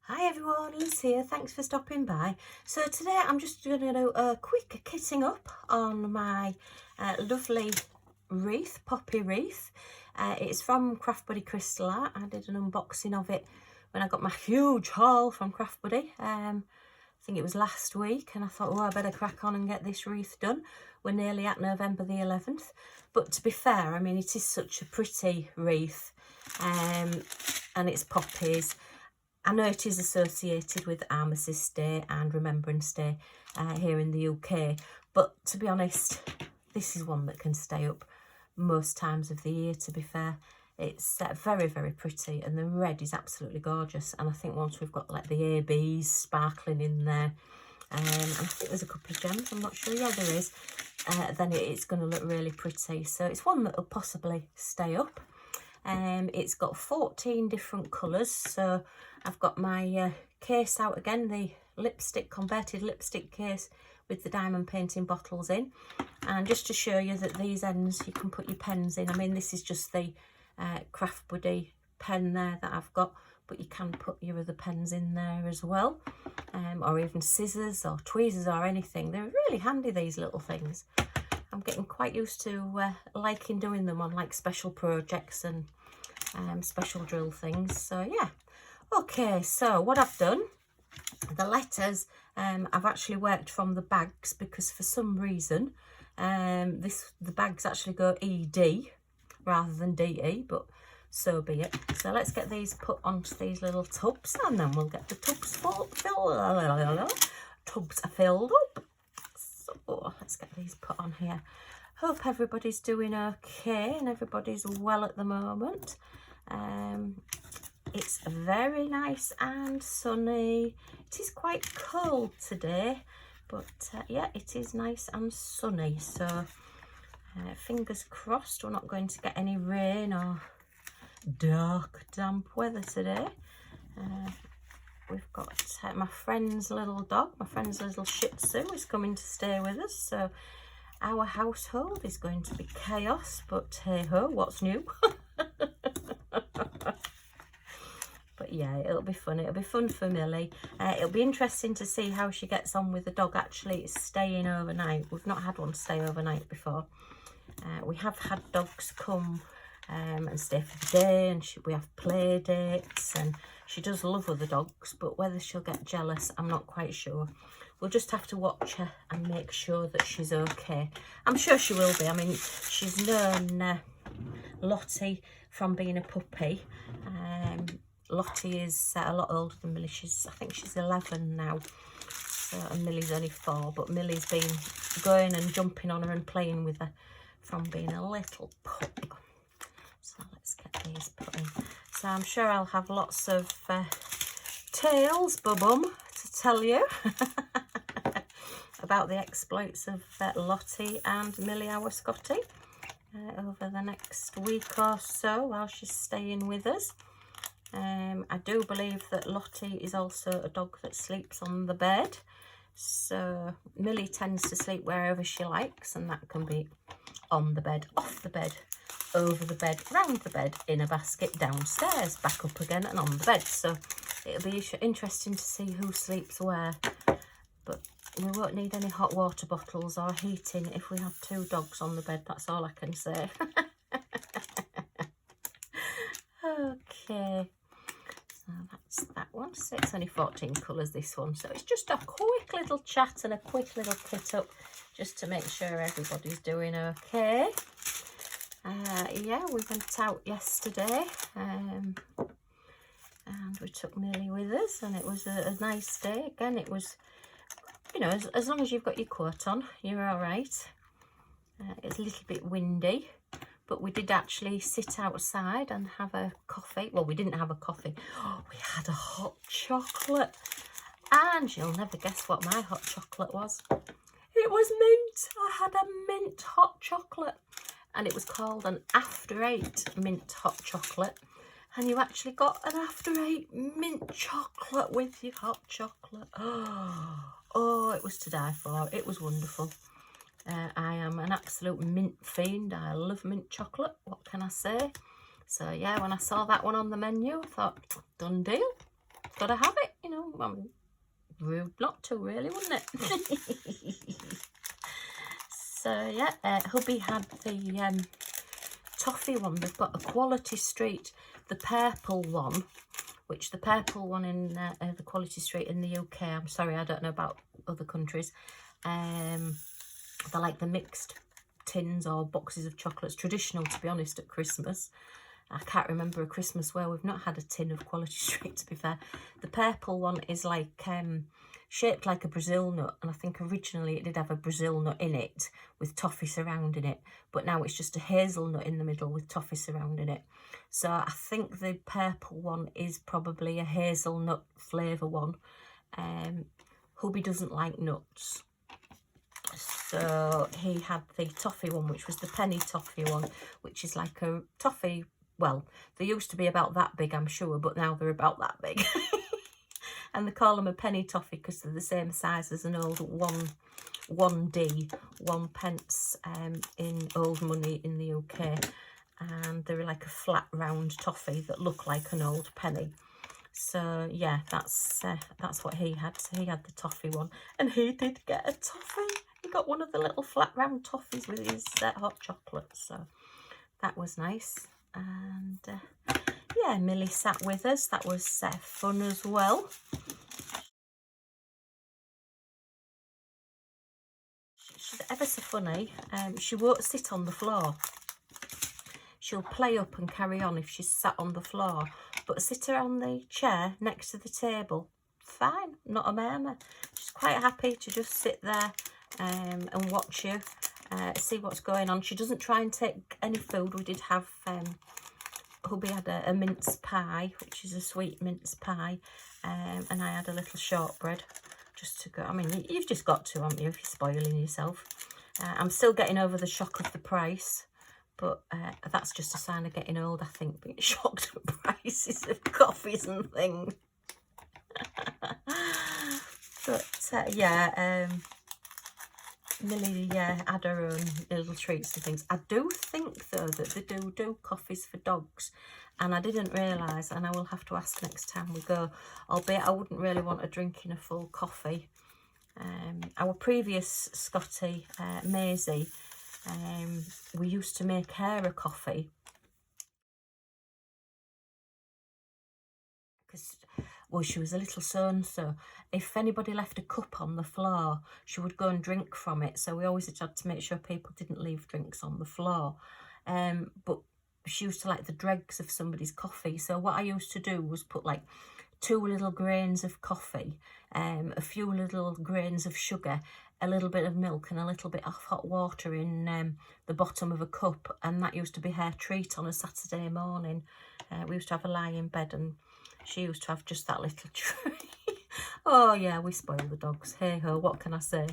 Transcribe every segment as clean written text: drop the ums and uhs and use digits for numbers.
Hi everyone, Liz here, thanks for stopping by. So today I'm just going to do a quick kitting up on my lovely wreath, poppy wreath. It's from Craft Buddy Crystal Art. I did an unboxing of it when I got my huge haul from Craft Buddy. I think it was last week, and I thought, oh, I better crack on and get this wreath done. We're nearly at November the 11th. But to be fair, I mean, it is such a pretty wreath, and it's poppies. I know it is associated with Armistice Day and Remembrance Day here in the UK, but to be honest, this is one that can stay up most times of the year, to be fair. It's very, very pretty, and the red is absolutely gorgeous. And I think once we've got like the ABs sparkling in there, and I think there's a couple of gems, I'm not sure, yeah there is, then it's going to look really pretty. So it's one that will possibly stay up. It's got 14 different colours, so I've got my case out again, the converted lipstick case with the diamond painting bottles in, and just to show you that these ends you can put your pens in. I mean, this is just the Craft Buddy pen there that I've got, but you can put your other pens in there as well, or even scissors or tweezers or anything. They're really handy, these little things. I'm getting quite used to liking doing them on like special projects and special drill things. So yeah, okay, so what I've done, the letters, I've actually worked from the bags because for some reason the bags actually go ED rather than DE, but so be it. So let's get these put onto these little tubs, and then we'll get the tubs filled up. So let's get these put on here. Hope everybody's doing okay and everybody's well at the moment. It's very nice and sunny. It is quite cold today, but yeah, it is nice and sunny. So fingers crossed we're not going to get any rain or dark, damp weather today. We've got my friend's little dog, my friend's little Shih Tzu is coming to stay with us. So our household is going to be chaos, but hey ho, what's new? But yeah, it'll be fun. It'll be fun for Millie. It'll be interesting to see how she gets on with the dog actually staying overnight. We've not had one stay overnight before. We have had dogs come and stay for the day, and we have play dates, and she does love other dogs, but whether she'll get jealous, I'm not quite sure. We'll just have to watch her and make sure that she's okay. I'm sure she will be. I mean, she's known Lottie from being a puppy. Lottie is a lot older than Millie. I think she's 11 now. So, and Millie's only 4, but Millie's been going and jumping on her and playing with her from being a little pup. So let's get these put in. So I'm sure I'll have lots of tales, bum, to tell you about the exploits of Lottie and Millie, our Scotty, over the next week or so while she's staying with us. I do believe that Lottie is also a dog that sleeps on the bed. So Millie tends to sleep wherever she likes, and that can be on the bed, off the bed, over the bed, round the bed, in a basket, downstairs, back up again and on the bed. So it'll be interesting to see who sleeps where. But we won't need any hot water bottles or heating if we have 2 dogs on the bed. That's all I can say. Okay. So that's that one. So it's only 14 colours, this one. So it's just a quick little chat and a quick little kit up just to make sure everybody's doing okay. Yeah, we went out yesterday and we took Millie with us, and it was a nice day. Again, it was, you know, as long as you've got your coat on, you're all right. It's a little bit windy, but we did actually sit outside and have a coffee. Well, we didn't have a coffee. Oh, we had a hot chocolate. And you'll never guess what my hot chocolate was. It was mint. I had a mint hot chocolate. And it was called an After 8 mint hot chocolate. And you actually got an After 8 mint chocolate with your hot chocolate. Oh, it was to die for. It was wonderful. I am an absolute mint fiend. I love mint chocolate. What can I say? So yeah, when I saw that one on the menu, I thought, done deal. got to have it, you know. I mean, rude not to, really, wouldn't it? So yeah, hubby had the toffee one. They've got a Quality Street, the purple one, which the purple one in the Quality Street in the UK, I'm sorry, I don't know about other countries, they're like the mixed tins or boxes of chocolates, traditional, to be honest, at Christmas. I can't remember a Christmas where we've not had a tin of Quality Street, to be fair. The purple one is like shaped like a Brazil nut, and I think originally it did have a Brazil nut in it with toffee surrounding it, but now it's just a hazelnut in the middle with toffee surrounding it. So I think the purple one is probably a hazelnut flavour one. Hubby doesn't like nuts, so he had the toffee one, which was the penny toffee one, which is like a toffee. Well, they used to be about that big, I'm sure, but now they're about that big. And they call them a penny toffee because they're the same size as an old 1D, 1 pence in old money in the UK. And they're like a flat round toffee that look like an old penny. So yeah, that's what he had. So he had the toffee one, and he did get a toffee. He got one of the little flat round toffees with his hot chocolate. So that was nice. And yeah, Millie sat with us. That was fun as well. She's ever so funny. She won't sit on the floor. She'll play up and carry on if she's sat on the floor, but sit her on the chair next to the table, fine, not a murmur. She's quite happy to just sit there and watch you, see what's going on. She doesn't try and take any food. We did have hubby had a mince pie, which is a sweet mince pie, and I had a little shortbread just to go. I mean, you've just got to, haven't you, if you're spoiling yourself. I'm still getting over the shock of the price, but that's just a sign of getting old, I think, being shocked at prices of coffees and things. But yeah, Millie had her own little treats and things. I do think, though, that they do coffees for dogs, and I didn't realise, and I will have to ask next time we go, albeit I wouldn't really want to drink in a full coffee. Our previous Scottie, Maisie, we used to make her a coffee because, well, she was a little so-and-so. If anybody left a cup on the floor, she would go and drink from it. So we always had to make sure people didn't leave drinks on the floor. But she used to like the dregs of somebody's coffee. So what I used to do was put like 2 little grains of coffee, a few little grains of sugar, a little bit of milk and a little bit of hot water in the bottom of a cup, and that used to be her treat on a Saturday morning. We used to have a lie in bed, and she used to have just that little treat. Oh yeah, we spoil the dogs. Hey ho, what can I say?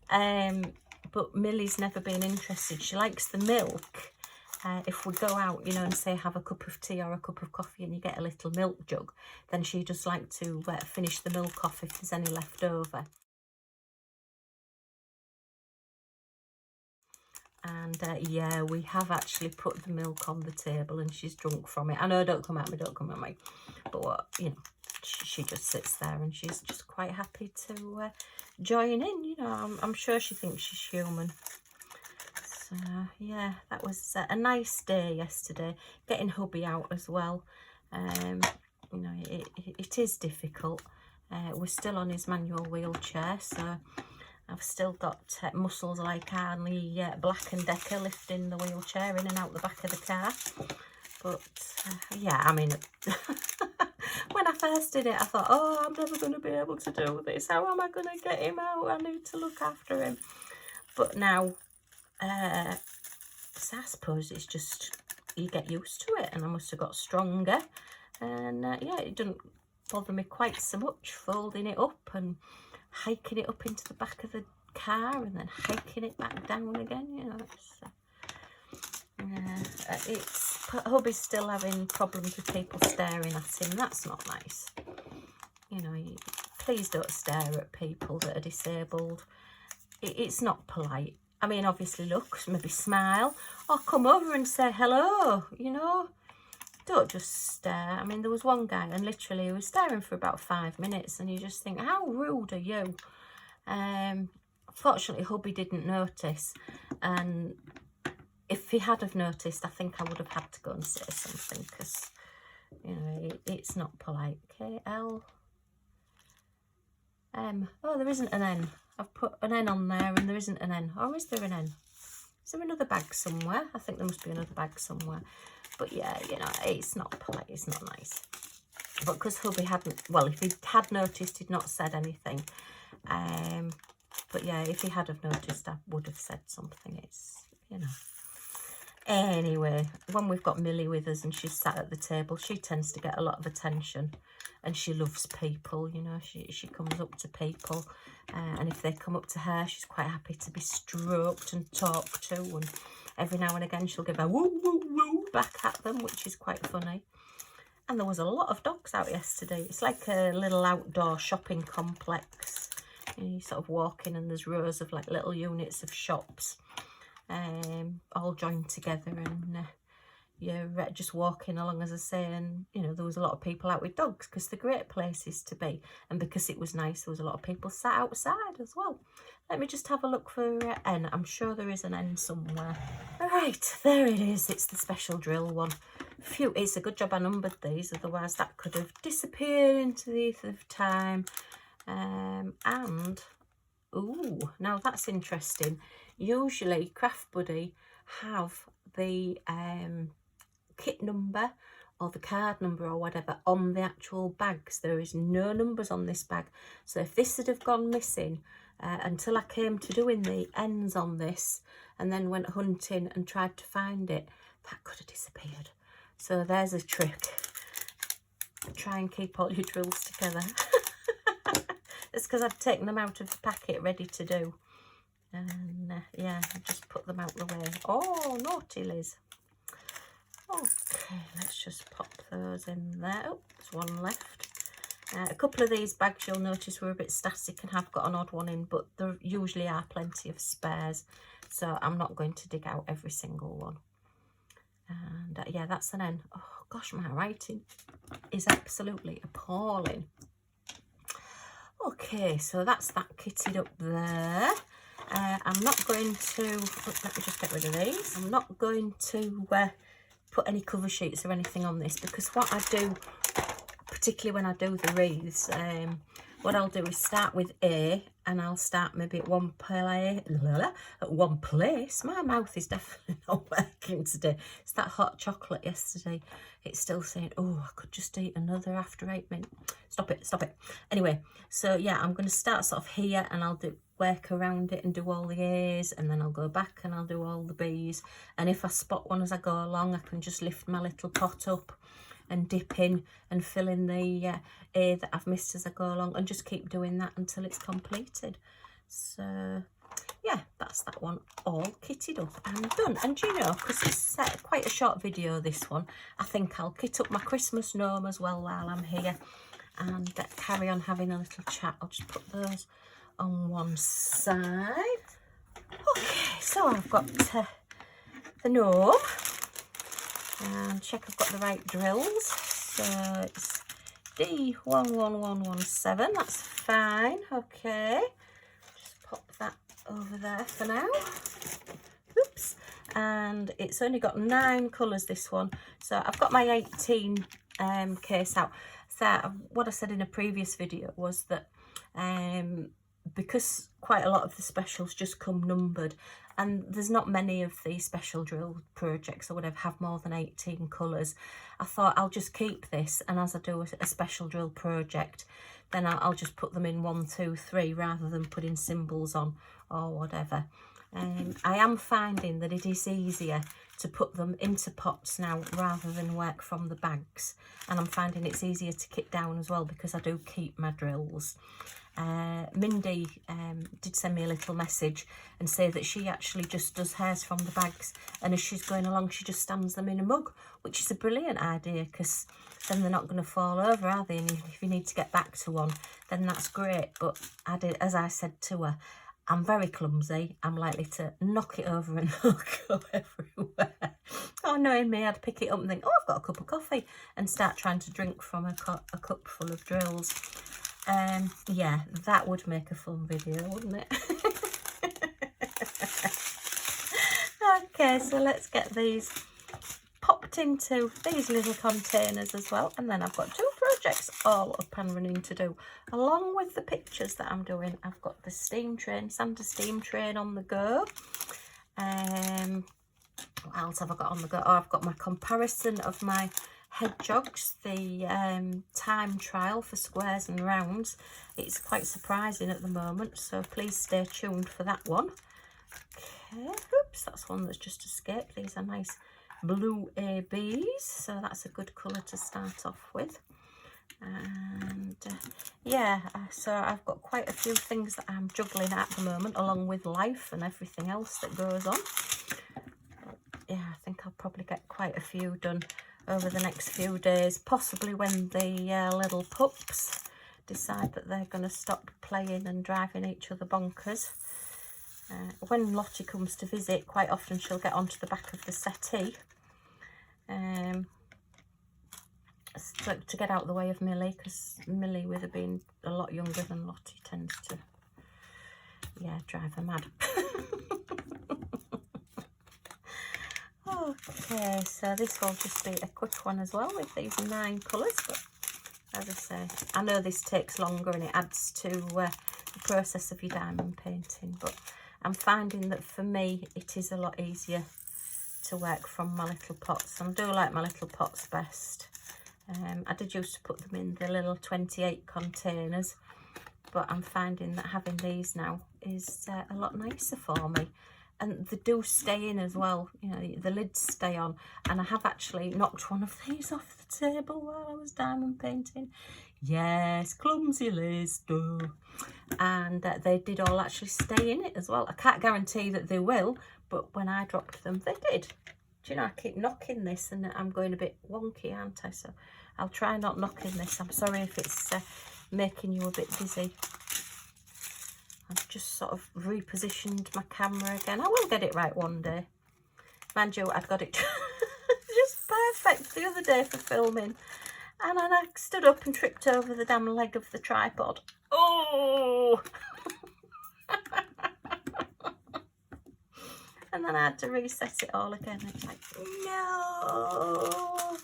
But Millie's never been interested. She likes the milk. If we go out, you know, and say have a cup of tea or a cup of coffee and you get a little milk jug, then she just like to finish the milk off if there's any left over. And yeah, we have actually put the milk on the table and she's drunk from it. I know, don't come at me, don't come at me. But what, you know, she just sits there and she's just quite happy to join in. You know, I'm sure she thinks she's human. So yeah, that was a nice day yesterday. Getting hubby out as well. You know, it is difficult. We're still on his manual wheelchair, so I've still got muscles like Arnie Black and Decker lifting the wheelchair in and out the back of the car. But yeah, I mean, when I first did it, I thought, oh, I'm never going to be able to do this. How am I going to get him out? I need to look after him. But now, so I suppose it's just, you get used to it, and I must have got stronger. And yeah, it didn't bother me quite so much, folding it up and hiking it up into the back of the car and then hiking it back down again. You know, it's hubby's still having problems with people staring at him. That's not nice. You know, please don't stare at people that are disabled. It's not polite. I mean, obviously look, maybe smile or come over and say hello, you know. don't just stare. I mean, there was one guy and literally he was staring for about 5 minutes and you just think, how rude are you? Fortunately, hubby didn't notice, and if he had have noticed, I think I would have had to go and say something, because, you know, it's not polite. KLM. Oh, there isn't an N. I've put an N on there and there isn't an N. Or is there an N? Is there another bag somewhere? I think there must be another bag somewhere. But yeah, you know, it's not polite, it's not nice. But because hubby hadn't, well, if he had noticed, he'd not said anything. But yeah, if he had have noticed, I would have said something. It's, you know. Anyway, when we've got Millie with us and she's sat at the table, she tends to get a lot of attention. And she loves people, you know, she comes up to people. And if they come up to her, she's quite happy to be stroked and talked to. And every now and again, she'll give a woo, woo, woo back at them, which is quite funny. And there was a lot of dogs out yesterday. It's like a little outdoor shopping complex. You know, you sort of walk in and there's rows of like little units of shops, all joined together, and you're just walking along, as I say. And you know, there was a lot of people out with dogs because they're great places to be, and because it was nice, there was a lot of people sat outside as well. Let me just have a look for N. I'm sure there is an N somewhere. All right, there it is. It's the special drill one. Phew, it's a good job I numbered these, otherwise that could have disappeared into the ether of time. And ooh, now that's interesting. Usually Craft Buddy have the kit number or the card number or whatever on the actual bags. There is no numbers on this bag, so if this had have gone missing until I came to doing the ends on this and then went hunting and tried to find it, that could have disappeared. So there's a trick. Try and keep all your drills together. It's because I've taken them out of the packet ready to do. And yeah, I just put them out the way. Oh, naughty Liz. Okay, let's just pop those in there. Oh, there's one left. A couple of these bags you'll notice were a bit static and have got an odd one in, but there usually are plenty of spares. So I'm not going to dig out every single one. And yeah, that's an N. Oh gosh, my writing is absolutely appalling. Okay, so that's that kitted up there. I'm not going to, let me just get rid of these. I'm not going to put any cover sheets or anything on this, because what I do, particularly when I do the wreaths, what I'll do is start with A, and I'll start maybe at one place. My mouth is definitely not working today. It's that hot chocolate yesterday. It's still saying, oh, I could just eat another after 8 minutes. Stop it, stop it. Anyway, so yeah, I'm going to start sort of here, and I'll work around it and do all the A's, and then I'll go back and I'll do all the B's. And if I spot one as I go along, I can just lift my little pot up and dip in and fill in the A that I've missed as I go along, and just keep doing that until it's completed. So yeah, that's that one all kitted up and done. And you know, because it's quite a short video, this one, I think I'll kit up my Christmas gnome as well while I'm here and carry on having a little chat. I'll just put those on one side. Okay, so I've got the gnome, and check I've got the right drills. So it's D11117, that's fine. Okay, just pop that over there for now. Oops. And it's only got 9 colours, this one. So I've got my 18 case out. So what I said in a previous video was that because quite a lot of the specials just come numbered, and there's not many of the special drill projects or whatever have more than 18 colours, I thought I'll just keep this, and as I do a special drill project, then I'll just put them in 1, 2, 3 rather than putting symbols on or whatever. I am finding that it is easier to put them into pots now rather than work from the bags, and I'm finding it's easier to kit down as well because I do keep my drills. Mindy did send me a little message and say that she actually just does hers from the bags, and as she's going along she just stands them in a mug, which is a brilliant idea, because then they're not going to fall over, are they? And if you need to get back to one, then that's great. But I did, as I said to her, I'm very clumsy. I'm likely to knock it over and go everywhere. Oh, knowing me, I'd pick it up and think, oh, I've got a cup of coffee, and start trying to drink from a cup full of drills. Yeah, that would make a fun video, wouldn't it? Okay, so let's get these popped into these little containers as well, and then I've got 2 projects all up and running to do along with the pictures that I'm doing. I've got the steam train, Santa steam train on the go. What else have I got on the go? Oh, I've got my comparison of my hedgehogs, the time trial for squares and rounds. It's quite surprising at the moment, so please stay tuned for that one. Okay, oops, that's one that's just escaped. These are nice blue ABs, so that's a good colour to start off with. And yeah, so I've got quite a few things that I'm juggling at the moment, along with life and everything else that goes on. Yeah, I think I'll probably get quite a few done over the next few days, possibly when the little pups decide that they're going to stop playing and driving each other bonkers. When Lottie comes to visit, quite often she'll get onto the back of the settee to get out of the way of Millie, because Millie, with her being a lot younger than Lottie, tends to, yeah, drive her mad. Okay, so this will just be a quick one as well with these 9 colours, but as I say, I know this takes longer and it adds to the process of your diamond painting, but I'm finding that for me it is a lot easier to work from my little pots. And I do like my little pots best. I did used to put them in the little 28 containers, but I'm finding that having these now is a lot nicer for me. And they do stay in as well, you know, the lids stay on. And I have actually knocked one of these off the table while I was diamond painting. Yes, clumsy Liz, duh. And they did all actually stay in it as well. I can't guarantee that they will, but when I dropped them, they did. Do you know, I keep knocking this and I'm going a bit wonky, aren't I? So I'll try not knocking this. I'm sorry if it's making you a bit dizzy. I've just sort of repositioned my camera again. I will get it right one day. Mind you, I've got it just perfect the other day for filming. And then I stood up and tripped over the damn leg of the tripod. Oh! And then I had to reset it all again. It's like, no!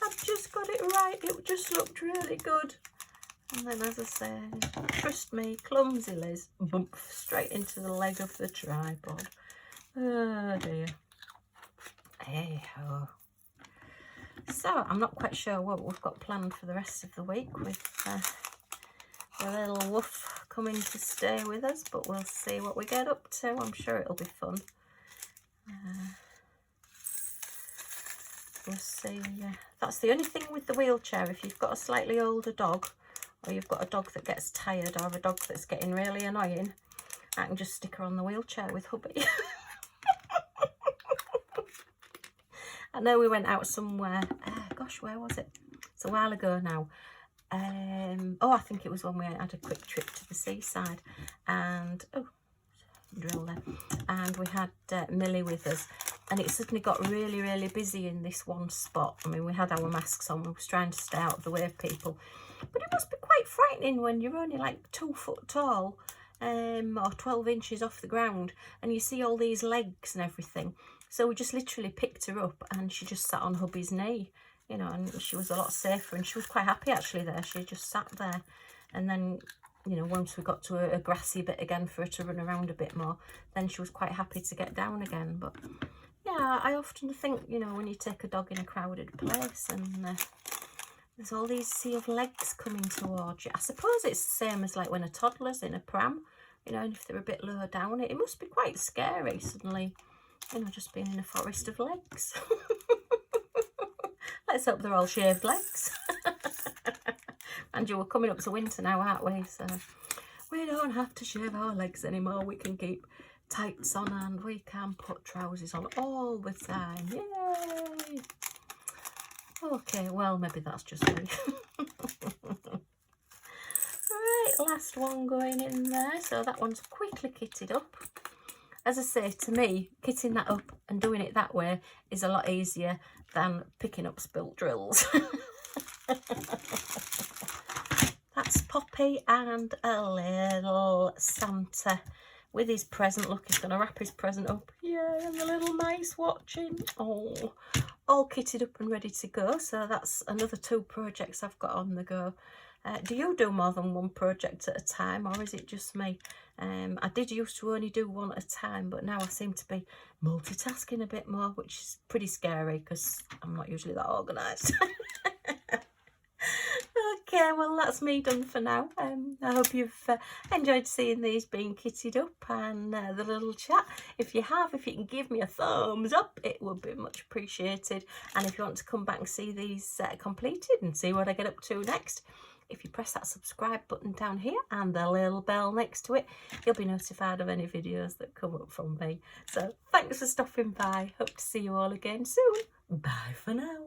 I've just got it right. It just looked really good. And then, as I say, trust me, clumsy Liz, bump straight into the leg of the tripod. Oh dear. Hey ho. So I'm not quite sure what we've got planned for the rest of the week with the little woof coming to stay with us, but we'll see what we get up to. I'm sure it'll be fun. We'll see. That's the only thing with the wheelchair. If you've got a slightly older dog, or you've got a dog that gets tired, or a dog that's getting really annoying, I can just stick her on the wheelchair with hubby. I know we went out somewhere, gosh, where was it? It's a while ago now. Oh, I think it was when we had a quick trip to the seaside, and oh, drill there, and we had Millie with us, and it suddenly got really, really busy in this one spot. I mean, we had our masks on, we was trying to stay out of the way of people, but it must be quite frightening when you're only like 2 foot tall, or 12 inches off the ground, and you see all these legs and everything. So we just literally picked her up and she just sat on hubby's knee, you know, and she was a lot safer, and she was quite happy actually there. She just sat there, and then, you know, once we got to a grassy bit again for her to run around a bit more, then she was quite happy to get down again. But yeah, I often think, you know, when you take a dog in a crowded place and there's all these sea of legs coming towards you, I suppose it's the same as like when a toddler's in a pram, you know, and if they're a bit lower down, it must be quite scary suddenly, you know, just being in a forest of legs. Let's hope they're all shaved legs. And we're coming up to winter now, aren't we? So we don't have to shave our legs anymore. We can keep tights on and we can put trousers on all the time. Yay! Okay, well, maybe that's just me. Right, last one going in there. So that one's quickly kitted up. As I say, to me, kitting that up and doing it that way is a lot easier than picking up spilt drills. That's Poppy and a little Santa with his present. Look, he's going to wrap his present up. Yeah, and the little mice watching. Oh, all kitted up and ready to go. So that's another 2 projects I've got on the go. Do you do more than 1 project at a time, or is it just me? I did used to only do 1 at a time, but now I seem to be multitasking a bit more, which is pretty scary because I'm not usually that organised. Okay, well, that's me done for now. I hope you've enjoyed seeing these being kitted up and the little chat. If you have, if you can give me a thumbs up, it would be much appreciated. And if you want to come back and see these completed and see what I get up to next, if you press that subscribe button down here and the little bell next to it, you'll be notified of any videos that come up from me. So thanks for stopping by. Hope to see you all again soon. Bye for now.